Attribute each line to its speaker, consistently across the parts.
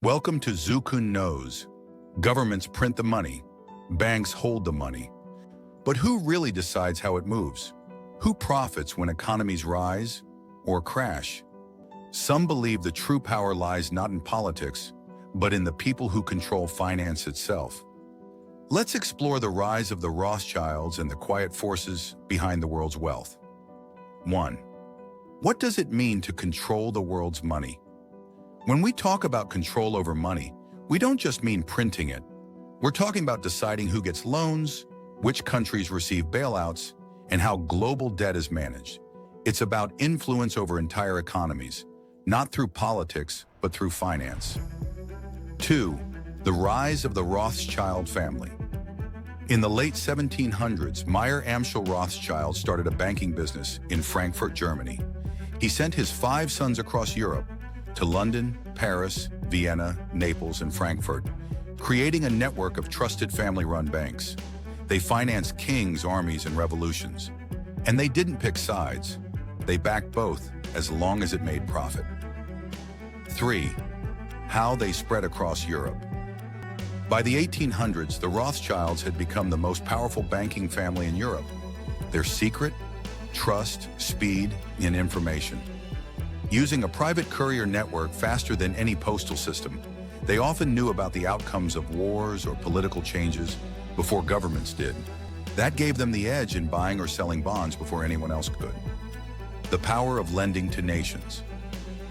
Speaker 1: Welcome to Zukkun Knows. Governments print the money, banks hold the money. But who really decides how it moves? Who profits when economies rise or crash? Some believe the true power lies not in politics, but in the people who control finance itself. Let's explore the rise of the Rothschilds and the quiet forces behind the world's wealth. 1. What does it mean to control the world's money? When we talk about control over money, we don't just mean printing it. We're talking about deciding who gets loans, which countries receive bailouts, and how global debt is managed. It's about influence over entire economies, not through politics, but through finance. 2. The rise of the Rothschild family. In the late 1700s, Meyer Amschel Rothschild started a banking business in Frankfurt, Germany. He sent his 5 sons across Europe to London, Paris, Vienna, Naples, and Frankfurt, creating a network of trusted family-run banks. They financed kings, armies, and revolutions. And they didn't pick sides. They backed both, as long as it made profit. 3. How they spread across Europe. By the 1800s, the Rothschilds had become the most powerful banking family in Europe. Their secret? Trust, speed, and information. Using a private courier network faster than any postal system, they often knew about the outcomes of wars or political changes before governments did. That gave them the edge in buying or selling bonds before anyone else could. The power of lending to nations.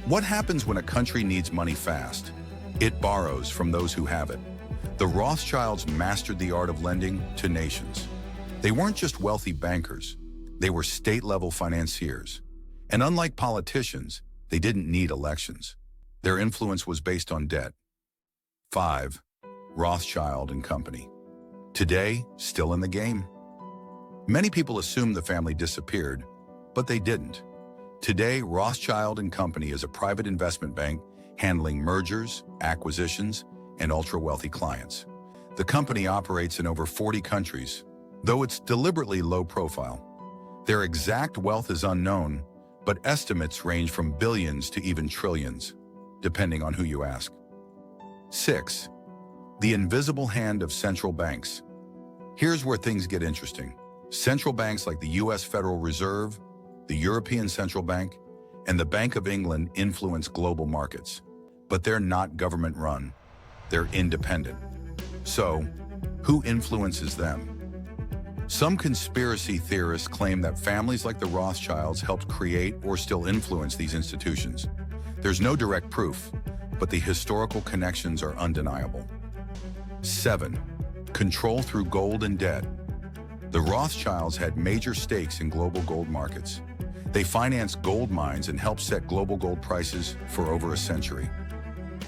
Speaker 1: What happens when a country needs money fast? It borrows from those who have it. The Rothschilds mastered the art of lending to nations. They weren't just wealthy bankers. They were state-level financiers. And unlike politicians, they didn't need elections. Their influence was based on debt. 5. Rothschild and Company. Today, still in the game. Many people assume the family disappeared, but they didn't. Today, Rothschild and Company is a private investment bank handling mergers, acquisitions, and ultra-wealthy clients. The company operates in over 40 countries, though it's deliberately low profile. Their exact wealth is unknown, but estimates range from billions to even trillions, depending on who you ask. 6. The invisible hand of central banks. Here's where things get interesting. Central banks like the U.S. Federal Reserve, the European Central Bank, and the Bank of England influence global markets. But they're not government-run. They're independent. So, who influences them? Some conspiracy theorists claim that families like the Rothschilds helped create or still influence these institutions. There's no direct proof, but the historical connections are undeniable. 7. Control through gold and debt. The Rothschilds had major stakes in global gold markets. They financed gold mines and helped set global gold prices for over a century.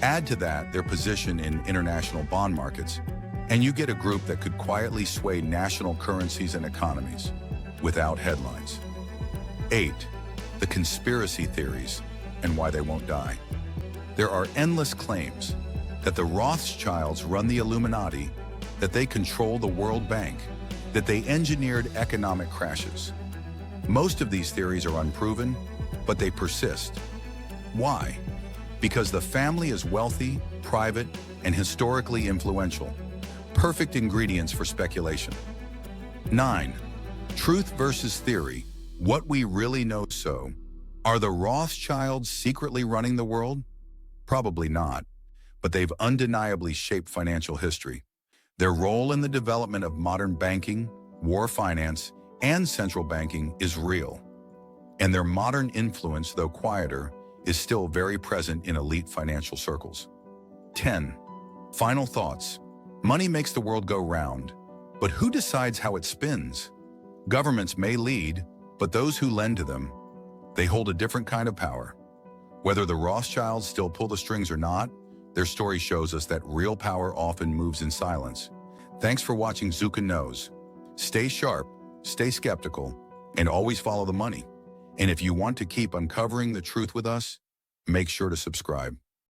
Speaker 1: Add to that their position in international bond markets, and you get a group that could quietly sway national currencies and economies without headlines. 8. The conspiracy theories and why they won't die. There are endless claims that the Rothschilds run the Illuminati, that they control the World Bank, that they engineered economic crashes. Most of these theories are unproven, but they persist. Why? Because the family is wealthy, private, and historically influential. Perfect ingredients for speculation. 9. Truth versus theory. What we really know so. Are the Rothschilds secretly running the world? Probably not, but they've undeniably shaped financial history. Their role in the development of modern banking, war finance, and central banking is real. And their modern influence, though quieter, is still very present in elite financial circles. 10. Final thoughts. Money makes the world go round, but who decides how it spins? Governments may lead, but those who lend to them, they hold a different kind of power. Whether the Rothschilds still pull the strings or not, their story shows us that real power often moves in silence. Thanks for watching Zukkun Knows. Stay sharp, stay skeptical, and always follow the money. And if you want to keep uncovering the truth with us, make sure to subscribe.